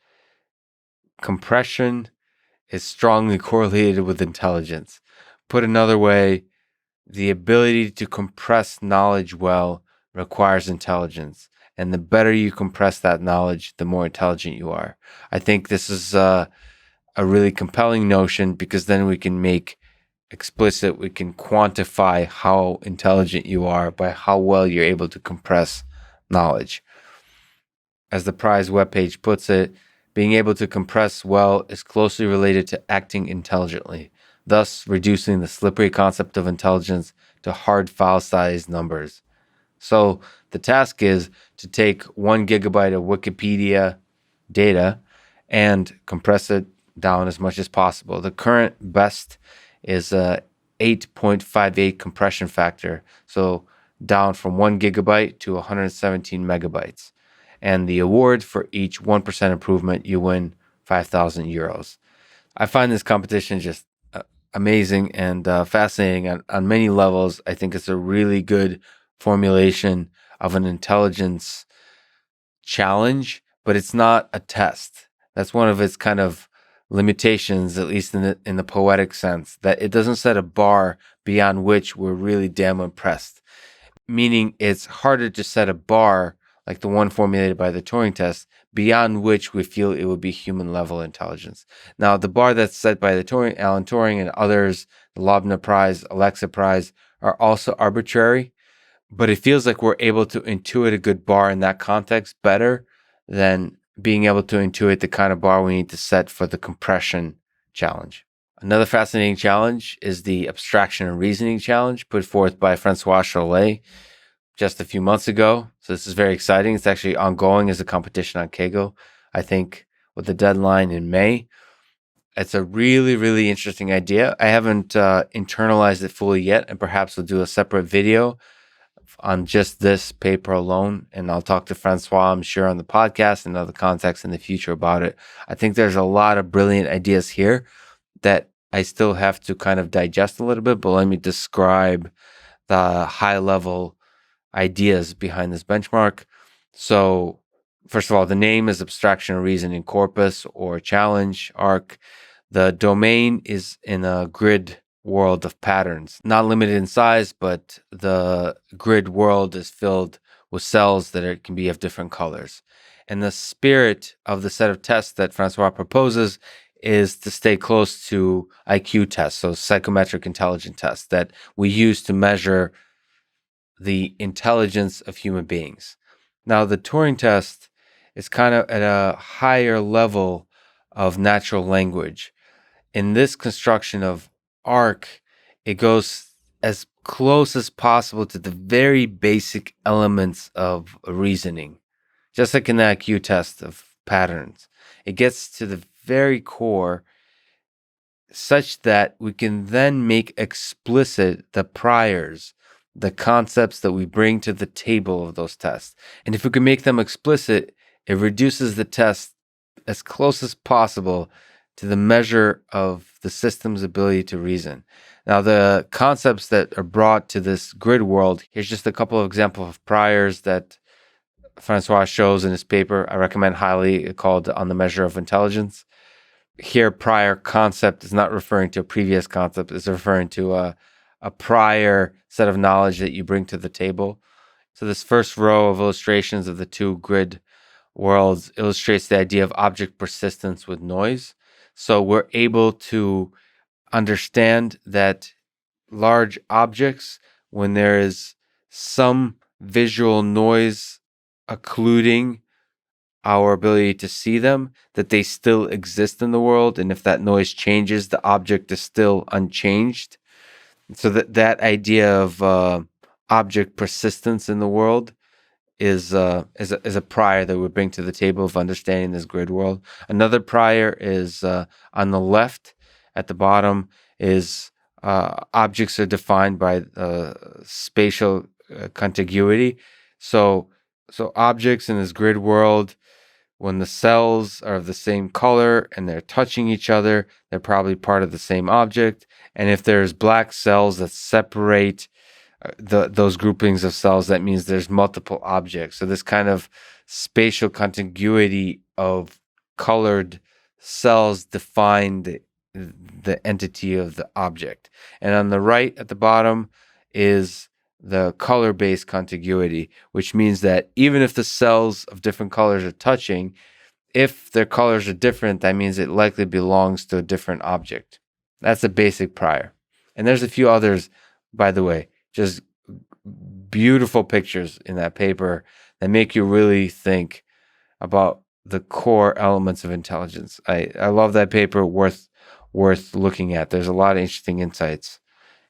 compression is strongly correlated with intelligence. Put another way, the ability to compress knowledge well requires intelligence. And the better you compress that knowledge, the more intelligent you are. I think this is a really compelling notion because then we can make explicit, we can quantify how intelligent you are by how well you're able to compress knowledge. As the prize webpage puts it, being able to compress well is closely related to acting intelligently, thus reducing the slippery concept of intelligence to hard file size numbers. So the task is to take 1 gigabyte of Wikipedia data and compress it down as much as possible. The current best is a 8.58 compression factor, so down from 1 gigabyte to 117 megabytes. And the award for each 1% improvement, you win 5,000 euros. I find this competition just amazing and fascinating on many levels. I think it's a really good formulation of an intelligence challenge, but it's not a test. That's one of its kind of limitations, at least in the poetic sense, that it doesn't set a bar beyond which we're really damn impressed. Meaning it's harder to set a bar like the one formulated by the Turing test, beyond which we feel it would be human level intelligence. Now, the bar that's set by the Alan Turing and others, the Loebner Prize, Alexa Prize, are also arbitrary, but it feels like we're able to intuit a good bar in that context better than being able to intuit the kind of bar we need to set for the compression challenge. Another fascinating challenge is the Abstraction and Reasoning challenge put forth by Francois Chollet just a few months ago. So this is very exciting. It's actually ongoing as a competition on Kaggle, I think, with the deadline in May. It's a really, really interesting idea. I haven't internalized it fully yet, and perhaps we'll do a separate video on just this paper alone. And I'll talk to Francois, I'm sure, on the podcast and other contexts in the future about it. I think there's a lot of brilliant ideas here that I still have to kind of digest a little bit, but let me describe the high level ideas behind this benchmark. So first of all, the name is Abstraction and Reasoning Corpus or Challenge Arc. The domain is in a grid world of patterns, not limited in size, but the grid world is filled with cells that can be of different colors. And the spirit of the set of tests that Francois proposes is to stay close to IQ tests, so psychometric intelligence tests that we use to measure the intelligence of human beings. Now, the Turing test is kind of at a higher level of natural language. In this construction of arc, it goes as close as possible to the very basic elements of reasoning. Just like in the IQ test of patterns, it gets to the very core such that we can then make explicit the priors, the concepts that we bring to the table of those tests. And if we can make them explicit, it reduces the test as close as possible to the measure of the system's ability to reason. Now, the concepts that are brought to this grid world, here's just a couple of examples of priors that Francois shows in his paper. I recommend highly, called On the Measure of Intelligence. Here, prior concept is not referring to a previous concept, it's referring to a prior set of knowledge that you bring to the table. So this first row of illustrations of the two grid worlds illustrates the idea of object persistence with noise. So we're able to understand that large objects, when there is some visual noise occluding our ability to see them, that they still exist in the world. And if that noise changes, the object is still unchanged. So that idea of object persistence in the world is a prior that we bring to the table of understanding this grid world. Another prior is on the left at the bottom is objects are defined by spatial contiguity. So objects in this grid world, when the cells are of the same color and they're touching each other, they're probably part of the same object. And if there's black cells that separate those groupings of cells, that means there's multiple objects. So this kind of spatial contiguity of colored cells define the entity of the object. And on the right at the bottom is the color-based contiguity, which means that even if the cells of different colors are touching, if their colors are different, that means it likely belongs to a different object. That's a basic prior. And there's a few others, by the way, just beautiful pictures in that paper that make you really think about the core elements of intelligence. I love that paper, worth looking at. There's a lot of interesting insights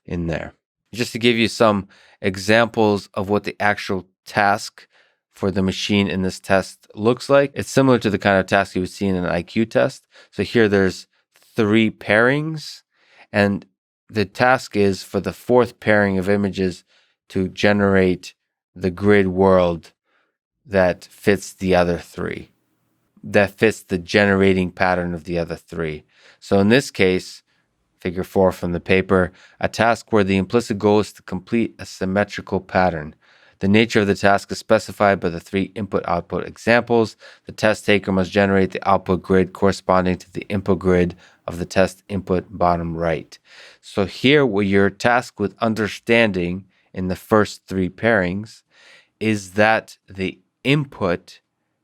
in there. Just to give you some examples of what the actual task for the machine in this test looks like, it's similar to the kind of task you would see in an IQ test. So here there's 3 pairings, and the task is for the 4th pairing of images to generate the grid world that fits the other 3, that fits the generating pattern of the other 3. So in this case, Figure 4 from the paper, a task where the implicit goal is to complete a symmetrical pattern. The nature of the task is specified by the 3 input-output examples. The test taker must generate the output grid corresponding to the input grid of the test input bottom right. So here, what you're tasked with understanding in the first 3 pairings is that the input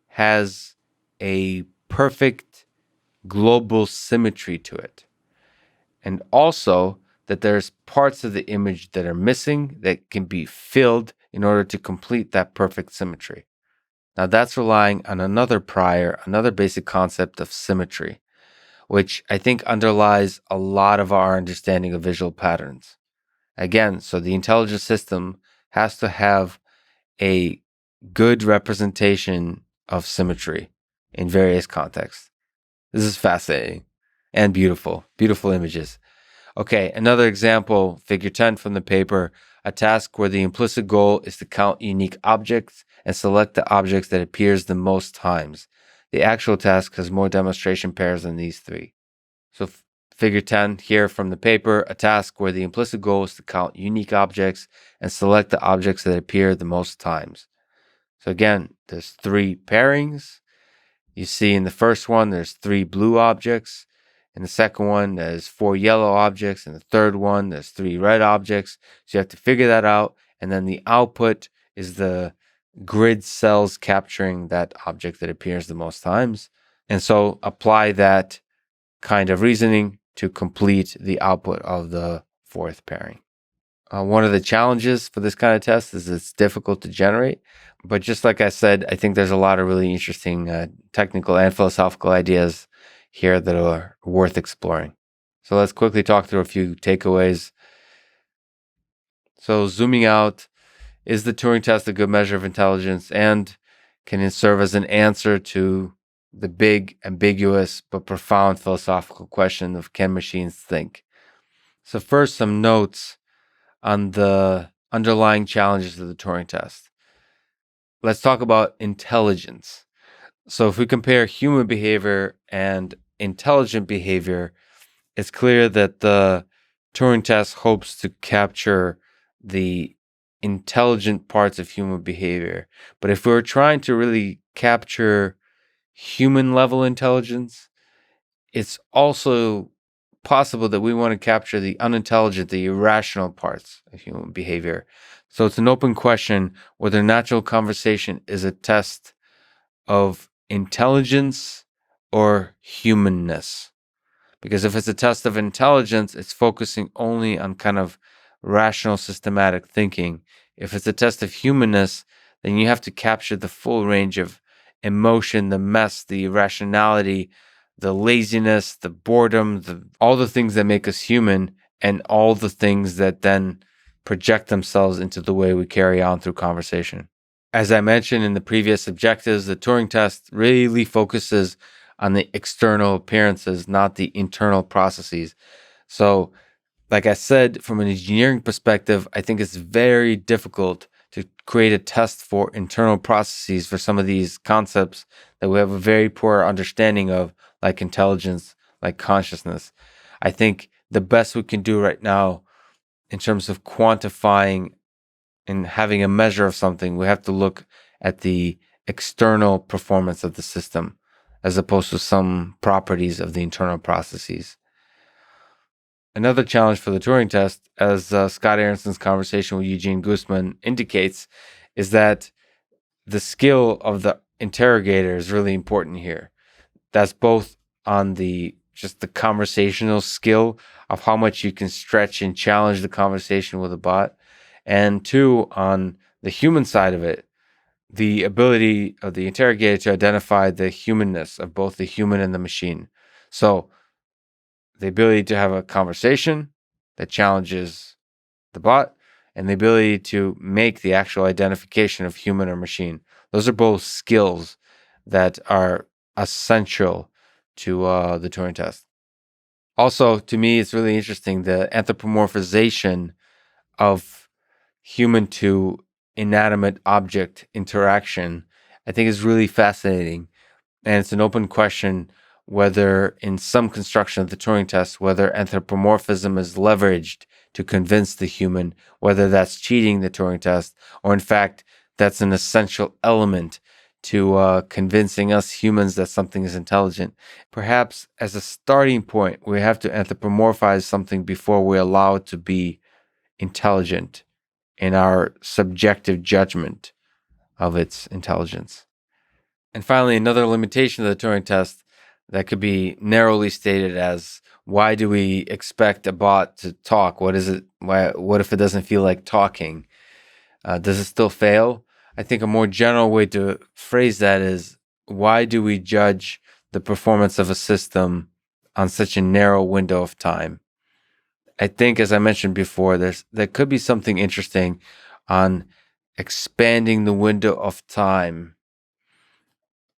has a perfect global symmetry to it. And also that there's parts of the image that are missing that can be filled in order to complete that perfect symmetry. Now that's relying on another prior, another basic concept of symmetry, which I think underlies a lot of our understanding of visual patterns. Again, so the intelligent system has to have a good representation of symmetry in various contexts. This is fascinating and beautiful, beautiful images. Okay, another example, figure 10 from the paper, a task where the implicit goal is to count unique objects and select the objects that appears the most times. The actual task has more demonstration pairs than these 3. So figure 10 here from the paper, a task where the implicit goal is to count unique objects and select the objects that appear the most times. So again, there's 3 pairings. You see in the first one, there's 3 blue objects. In the second one, there's 4 yellow objects. In the third one, there's 3 red objects. So you have to figure that out. And then the output is the grid cells capturing that object that appears the most times. And so apply that kind of reasoning to complete the output of the 4th pairing. One of the challenges for this kind of test is it's difficult to generate. But just like I said, I think there's a lot of really interesting technical and philosophical ideas here that are worth exploring. So let's quickly talk through a few takeaways. So zooming out, is the Turing test a good measure of intelligence, and can it serve as an answer to the big, ambiguous, but profound philosophical question of can machines think? So first, some notes on the underlying challenges of the Turing test. Let's talk about intelligence. So if we compare human behavior and intelligent behavior, it's clear that the Turing test hopes to capture the intelligent parts of human behavior. But if we're trying to really capture human level intelligence, it's also possible that we want to capture the unintelligent, the irrational parts of human behavior. So it's an open question whether natural conversation is a test of intelligence or humanness. Because if it's a test of intelligence, it's focusing only on kind of rational, systematic thinking. If it's a test of humanness, then you have to capture the full range of emotion, the mess, the irrationality, the laziness, the boredom, all the things that make us human, and all the things that then project themselves into the way we carry on through conversation. As I mentioned in the previous objectives, the Turing test really focuses on the external appearances, not the internal processes. So, like I said, from an engineering perspective, I think it's very difficult to create a test for internal processes for some of these concepts that we have a very poor understanding of, like intelligence, like consciousness. I think the best we can do right now in terms of quantifying and having a measure of something, we have to look at the external performance of the system as opposed to some properties of the internal processes. Another challenge for the Turing test, as Scott Aronson's conversation with Eugene Goostman indicates, is that the skill of the interrogator is really important here. That's both on the just the conversational skill of how much you can stretch and challenge the conversation with a bot, and two, on the human side of it, the ability of the interrogator to identify the humanness of both the human and the machine. So the ability to have a conversation that challenges the bot, and the ability to make the actual identification of human or machine. Those are both skills that are essential to the Turing test. Also, to me, it's really interesting the anthropomorphization of human to inanimate object interaction, I think is really fascinating. And it's an open question whether in some construction of the Turing test, whether anthropomorphism is leveraged to convince the human, whether that's cheating the Turing test, or in fact, that's an essential element to convincing us humans that something is intelligent. Perhaps as a starting point, we have to anthropomorphize something before we allow it to be intelligent in our subjective judgment of its intelligence. And finally, another limitation of the Turing test that could be narrowly stated as, why do we expect a bot to talk? What is it? What if it doesn't feel like talking? Does it still fail? I think a more general way to phrase that is, why do we judge the performance of a system on such a narrow window of time? I think, as I mentioned before, there could be something interesting on expanding the window of time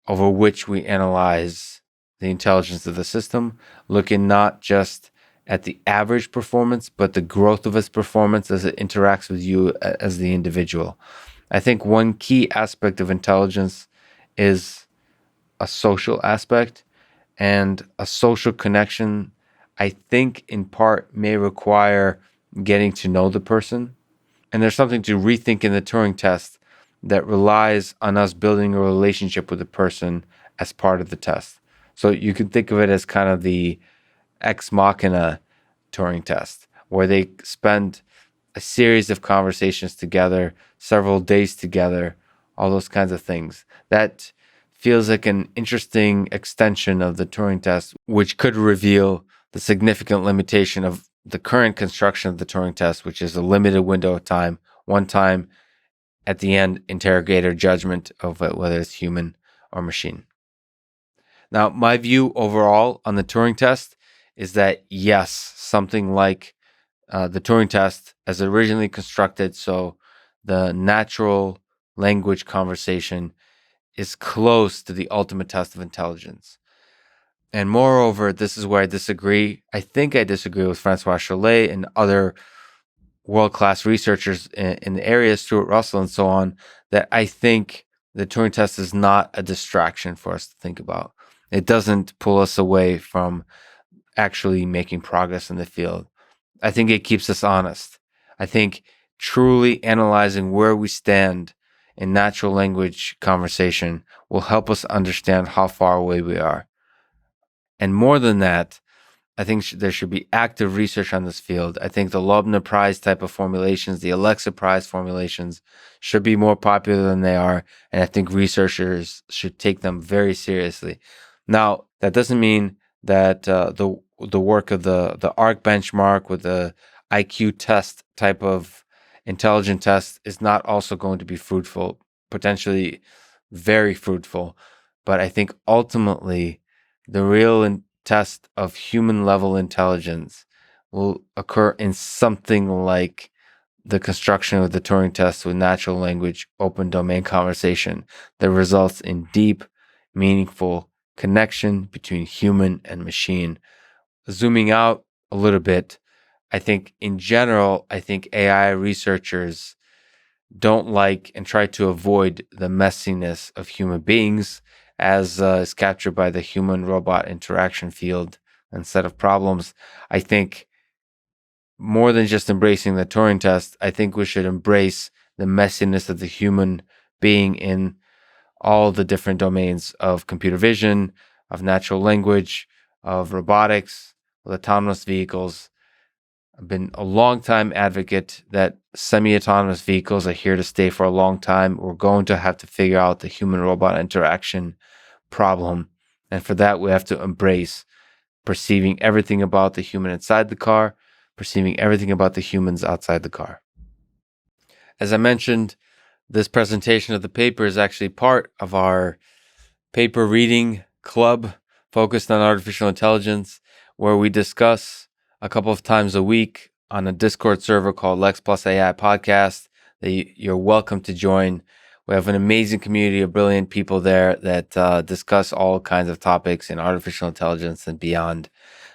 over which we analyze the intelligence of the system, looking not just at the average performance, but the growth of its performance as it interacts with you as the individual. I think one key aspect of intelligence is a social aspect, and a social connection, I think, in part may require getting to know the person. And there's something to rethink in the Turing test that relies on us building a relationship with the person as part of the test. So you can think of it as kind of the ex machina Turing test, where they spend a series of conversations together, several days together, all those kinds of things. That feels like an interesting extension of the Turing test, which could reveal the significant limitation of the current construction of the Turing test, which is a limited window of time, one time at the end, interrogator judgment of whether it's human or machine. Now, my view overall on the Turing test is that yes, something like the Turing test as originally constructed, so the natural language conversation is close to the ultimate test of intelligence. And moreover, this is where I disagree. I think I disagree with Francois Chollet and other world-class researchers in the area, Stuart Russell and so on, that I think the Turing test is not a distraction for us to think about. It doesn't pull us away from actually making progress in the field. I think it keeps us honest. I think truly analyzing where we stand in natural language conversation will help us understand how far away we are. And more than that, I think there should be active research on this field. I think the Loebner Prize type of formulations, the Alexa Prize formulations, should be more popular than they are. And I think researchers should take them very seriously. Now, that doesn't mean that the work of the ARC benchmark with the IQ test type of intelligent test is not also going to be fruitful, potentially very fruitful. But I think ultimately the real test of human level intelligence will occur in something like the construction of the Turing test with natural language open domain conversation that results in deep, meaningful connection between human and machine. Zooming out a little bit, I think in general, I think AI researchers don't like and try to avoid the messiness of human beings as is captured by the human robot interaction field and set of problems. I think more than just embracing the Turing test, I think we should embrace the messiness of the human being in all the different domains of computer vision, of natural language, of robotics, with autonomous vehicles. I've been a long time advocate that semi-autonomous vehicles are here to stay for a long time. We're going to have to figure out the human-robot interaction problem. And for that, we have to embrace perceiving everything about the human inside the car, perceiving everything about the humans outside the car. As I mentioned, this presentation of the paper is actually part of our paper reading club focused on artificial intelligence, where we discuss a couple of times a week on a Discord server called Lex Plus AI Podcast that you're welcome to join. We have an amazing community of brilliant people there that discuss all kinds of topics in artificial intelligence and beyond.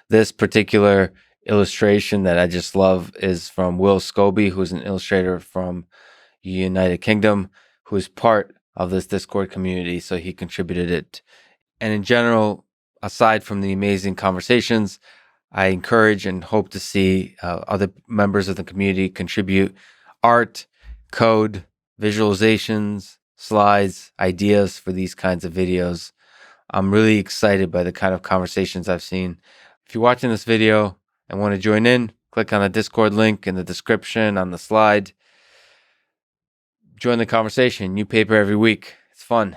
This particular illustration that I just love is from Will Scobie, who's an illustrator from United Kingdom, who is part of this Discord community, so he contributed it. And in general, aside from the amazing conversations, I encourage and hope to see other members of the community contribute art, code, visualizations, slides, ideas for these kinds of videos. I'm really excited by the kind of conversations I've seen. If you're watching this video and want to join in, click on the Discord link in the description on the slide. Join the conversation. New paper every week. It's fun.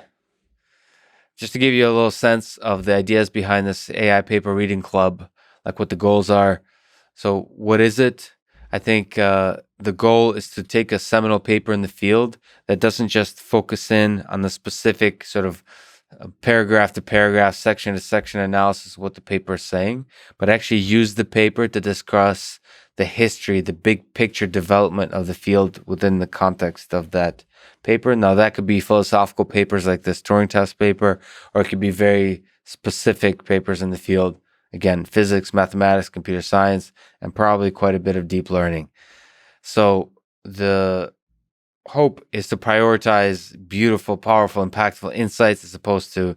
Just to give you a little sense of the ideas behind this AI paper reading club, like what the goals are. So what is it? I think the goal is to take a seminal paper in the field that doesn't just focus in on the specific sort of paragraph to paragraph, section to section analysis of what the paper is saying, but actually use the paper to discuss the history, the big picture development of the field within the context of that paper. Now, that could be philosophical papers like this Turing test paper, or it could be very specific papers in the field. Again, physics, mathematics, computer science, and probably quite a bit of deep learning. So the hope is to prioritize beautiful, powerful, impactful insights as opposed to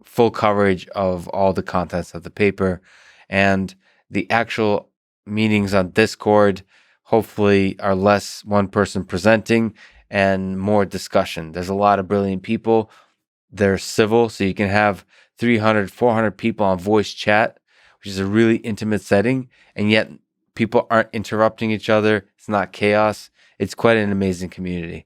full coverage of all the contents of the paper. And the actual meetings on Discord hopefully are less one person presenting and more discussion. There's a lot of brilliant people. They're civil, so you can have 300, 400 people on voice chat, which is a really intimate setting, and yet people aren't interrupting each other. It's not chaos. It's quite an amazing community.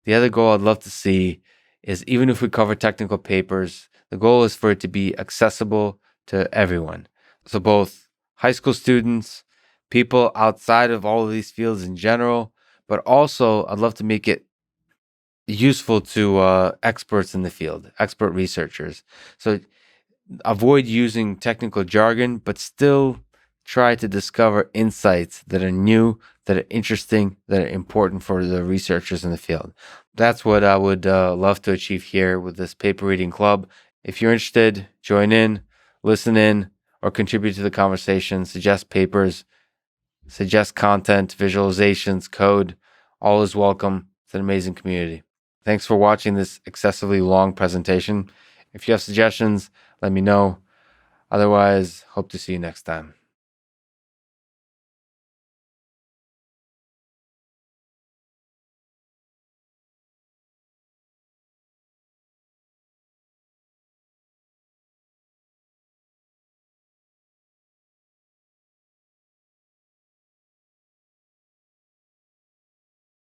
The other goal I'd love to see is, even if we cover technical papers, the goal is for it to be accessible to everyone. So both high school students, people outside of all of these fields in general, but also I'd love to make it useful to experts in the field, expert researchers. So avoid using technical jargon, but still try to discover insights that are new, that are interesting, that are important for the researchers in the field. That's what I would love to achieve here with this paper reading club. If you're interested, join in, listen in, or contribute to the conversation, suggest papers, suggest content, visualizations, code. All is welcome. It's an amazing community. Thanks for watching this excessively long presentation. If you have suggestions, let me know. Otherwise, hope to see you next time.